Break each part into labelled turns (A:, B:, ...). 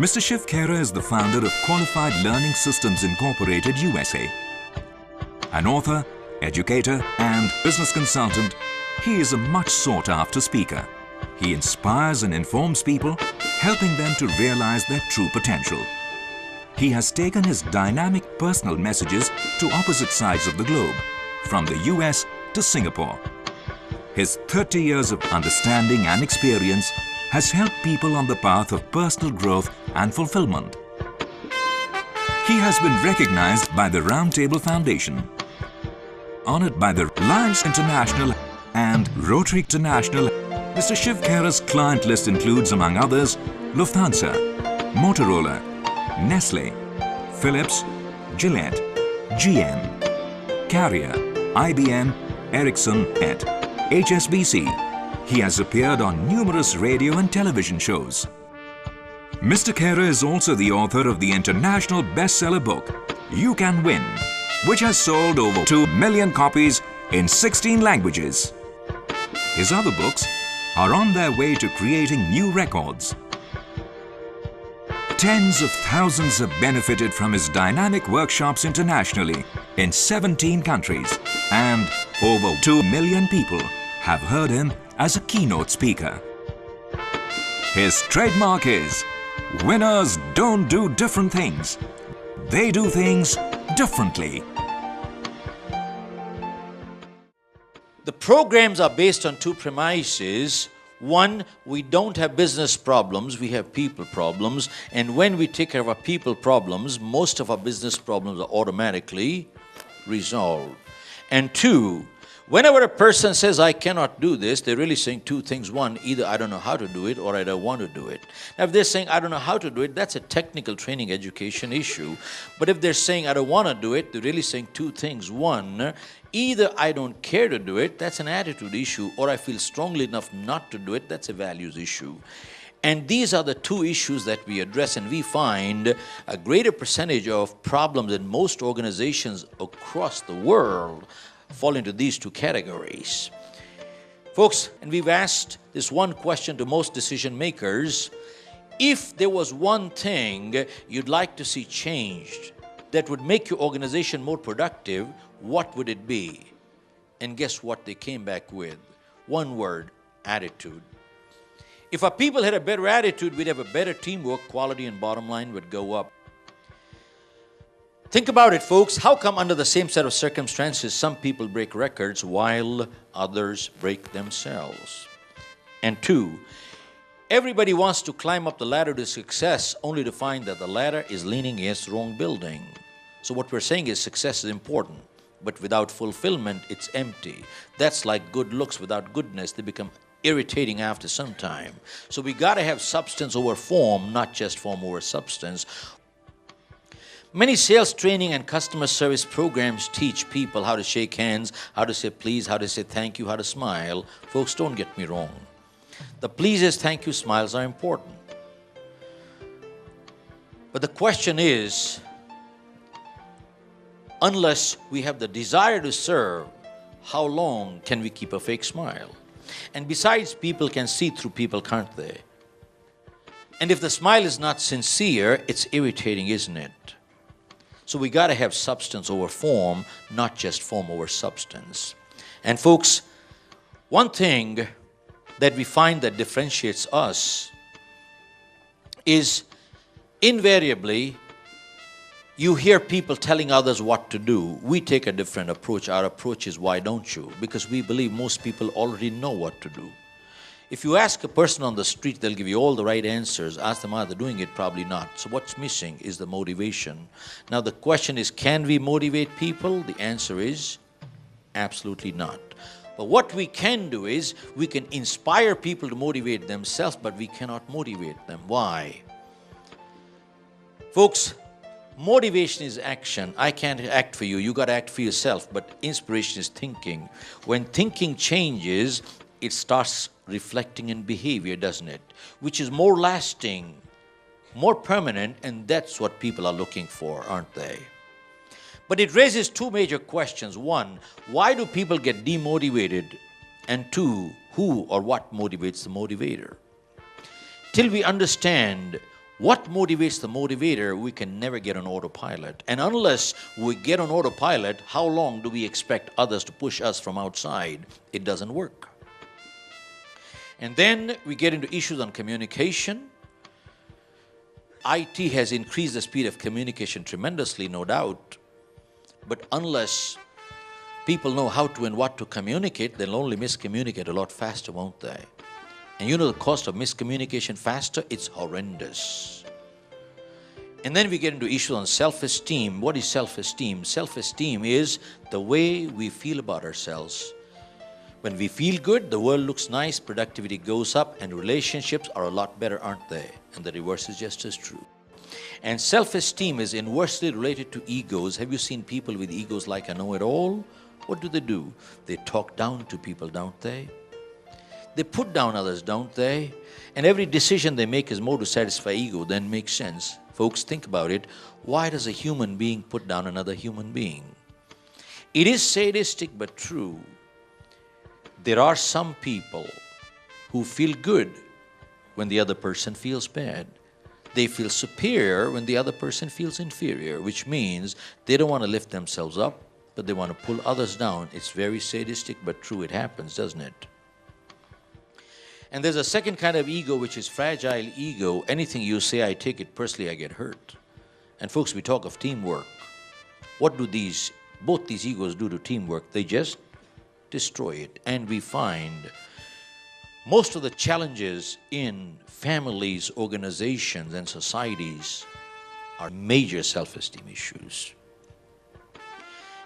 A: Mr. Shiva Khera is the founder of Qualified Learning Systems Incorporated, USA. An author, educator and business consultant, he is a much sought-after speaker. He inspires and informs people, helping them to realize their true potential. He has taken his dynamic personal messages to opposite sides of the globe, from the US to Singapore. His 30 years of understanding and experience has helped people on the path of personal growth and fulfillment. He has been recognized by the Roundtable Foundation, honored by the Alliance International and Rotary International. Mr. Shiva Khera's client list includes, among others, Lufthansa, Motorola, Nestle, Philips, Gillette, GM, Carrier, IBM, Ericsson, et HSBC. He has appeared on numerous radio and television shows. Mr. Khera is also the author of the international bestseller book, You Can Win, which has sold over 2 million copies in 16 languages. His other books are on their way to creating new records. Tens of thousands have benefited from his dynamic workshops internationally in 17 countries, and over 2 million people have heard him as a keynote speaker. His trademark is, winners don't do different things. They do things differently.
B: The programs are based on two premises. One, we don't have business problems, we have people problems. And when we take care of our people problems, most of our business problems are automatically resolved. And two, whenever a person says, I cannot do this, they're really saying two things. One, either I don't know how to do it or I don't want to do it. Now, if they're saying, I don't know how to do it, that's a technical training education issue. But if they're saying, I don't want to do it, they're really saying two things. One, either I don't care to do it, that's an attitude issue, or I feel strongly enough not to do it, that's a values issue. And these are the two issues that we address, and we find a greater percentage of problems in most organizations across the world fall into these two categories. Folks, and we've asked this one question to most decision makers: if there was one thing you'd like to see changed that would make your organization more productive, what would it be? And guess what they came back with? One word: attitude. If our people had a better attitude, we'd have a better teamwork, quality and bottom line would go up. Think about it, folks. How come under the same set of circumstances, some people break records while others break themselves? And two, everybody wants to climb up the ladder to success only to find that the ladder is leaning against the wrong building. So what we're saying is success is important, but without fulfillment, it's empty. That's like good looks without goodness. They become irritating after some time. So we got to have substance over form, not just form over substance. Many sales training and customer service programs teach people how to shake hands, how to say please, how to say thank you, how to smile. Folks, don't get me wrong. The pleases, thank you, smiles are important. But the question is, unless we have the desire to serve, how long can we keep a fake smile? And besides, people can see through people, can't they? And if the smile is not sincere, it's irritating, isn't it? So we got to have substance over form, not just form over substance. And folks, one thing that we find that differentiates us is invariably you hear people telling others what to do. We take a different approach. Our approach is, why don't you? Because we believe most people already know what to do. If you ask a person on the street, they'll give you all the right answers. Ask them, are they doing it? Probably not. So what's missing is the motivation. Now the question is, can we motivate people? The answer is absolutely not. But what we can do is, we can inspire people to motivate themselves, but we cannot motivate them. Why? Folks, motivation is action. I can't act for you. You got to act for yourself. But inspiration is thinking. When thinking changes, it starts reflecting in behavior, doesn't it? Which is more lasting, more permanent, and that's what people are looking for, aren't they? But it raises two major questions. One, why do people get demotivated? And two, who or what motivates the motivator? Till we understand What motivates the motivator, we can never get on autopilot. And unless we get on autopilot, how long do we expect others to push us from outside? It doesn't work. And then we get into issues on communication. IT has increased the speed of communication tremendously, no doubt. But unless people know how to and what to communicate, they'll only miscommunicate a lot faster, won't they? And you know the cost of miscommunication faster? It's horrendous. And then we get into issues on self-esteem. What is self-esteem? Self-esteem is the way we feel about ourselves. When we feel good, the world looks nice, productivity goes up, and relationships are a lot better, aren't they? And the reverse is just as true. And self-esteem is inversely related to egos. Have you seen people with egos like a know-it-all? What do? They talk down to people, don't they? They put down others, don't they? And every decision they make is more to satisfy ego than makes sense. Folks, think about it. Why does a human being put down another human being? It is sadistic but true. There are some people who feel good when the other person feels bad. They feel superior when the other person feels inferior, which means they don't want to lift themselves up, but they want to pull others down. It's very sadistic but true. It happens, doesn't it? And there's a second kind of ego, which is fragile ego. Anything you say, I take it personally, I get hurt. And folks, we talk of teamwork. What do both these egos do to teamwork? They just destroy it. And we find most of the challenges in families, organizations, and societies are major self-esteem issues.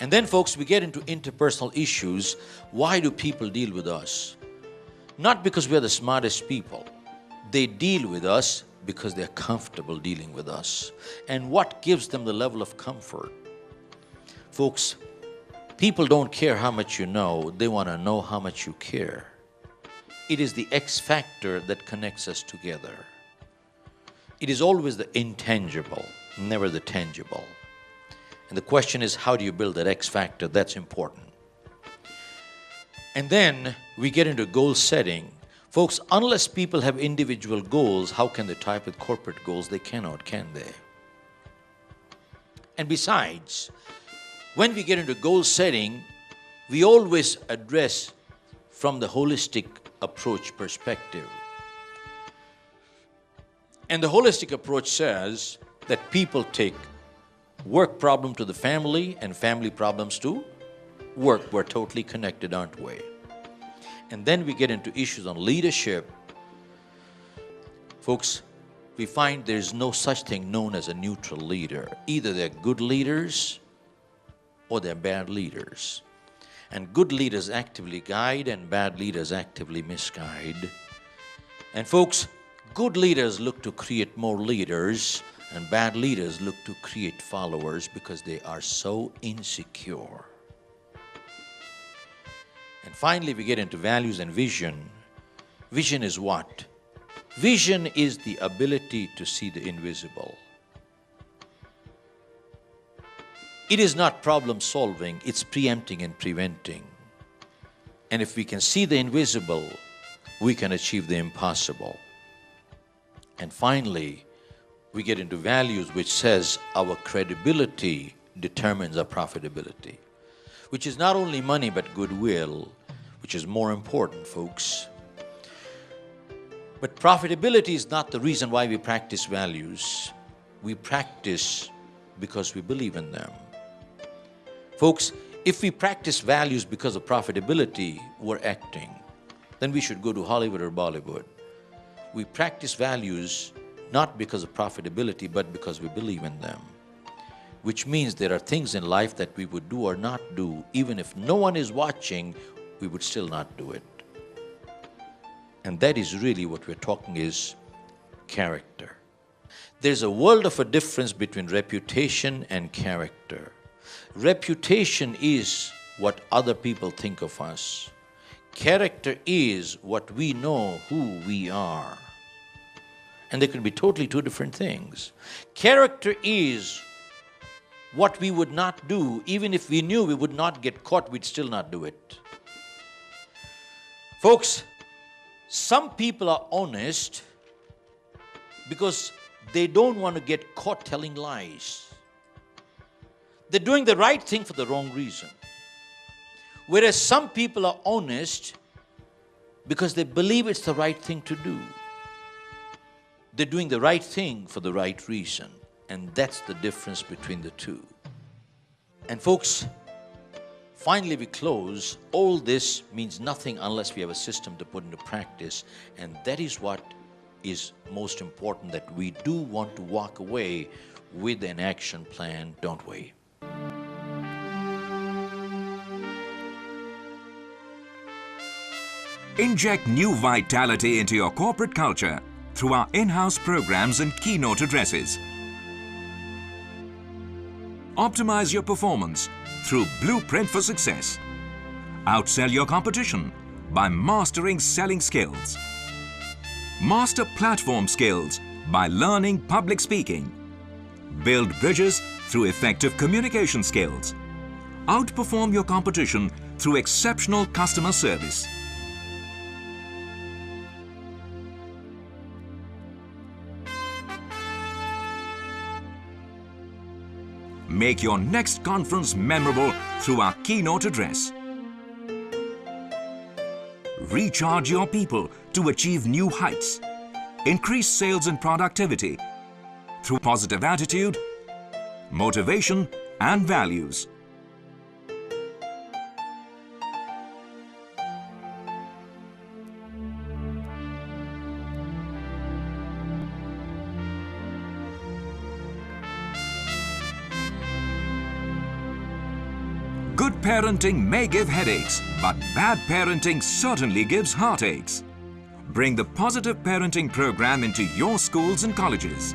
B: And then, folks, we get into interpersonal issues. Why do people deal with us? Not because we're the smartest people. They deal with us because they're comfortable dealing with us. And what gives them the level of comfort? Folks, people don't care how much you know. They want to know how much you care. It is the X factor that connects us together. It is always the intangible, never the tangible. And the question is, how do you build that X factor? That's important. And then we get into goal setting. Folks, unless people have individual goals, how can they tie up with corporate goals? They cannot, can they? And besides, when we get into goal setting, we always address from the holistic approach perspective. And the holistic approach says that people take work problem to the family and family problems to work. We're totally connected, aren't we? And then we get into issues on leadership. Folks, we find there's no such thing known as a neutral leader. Either they're good leaders or they're bad leaders. And good leaders actively guide and bad leaders actively misguide. And folks, good leaders look to create more leaders and bad leaders look to create followers because they are so insecure. And finally, we get into values and vision. Vision is what? Vision is the ability to see the invisible. It is not problem solving, it's preempting and preventing. And if we can see the invisible, we can achieve the impossible. And finally, we get into values which says our credibility determines our profitability, which is not only money but goodwill, which is more important, folks. But profitability is not the reason why we practice values. We practice because we believe in them. Folks, if we practice values because of profitability, we're acting. Then we should go to Hollywood or Bollywood. We practice values not because of profitability, but because we believe in them. Which means there are things in life that we would do or not do, even if no one is watching, we would still not do it. And that is really what we're talking is character. There's a world of a difference between reputation and character. Reputation is what other people think of us. Character is what we know who we are. And they can be totally two different things. Character is what we would not do. Even if we knew we would not get caught, we'd still not do it. Folks, some people are honest because They don't want to get caught telling lies. They're doing the right thing for the wrong reason. Whereas some people are honest because they believe it's the right thing to do. They're doing the right thing for the right reason. And that's the difference between the two. And folks, finally we close. All this means nothing unless we have a system to put into practice. And that is what is most important, that we do want to walk away with an action plan, don't we?
A: Inject new vitality into your corporate culture through our in-house programs and keynote addresses. Optimize your performance through Blueprint for Success. Outsell your competition by mastering selling skills. Master platform skills by learning public speaking. Build bridges through effective communication skills. Outperform your competition through exceptional customer service. Make your next conference memorable through our keynote address. Recharge your people to achieve new heights. Increase sales and productivity through positive attitude, motivation, and values. Good parenting may give headaches, but bad parenting certainly gives heartaches. Bring the Positive Parenting program into your schools and colleges.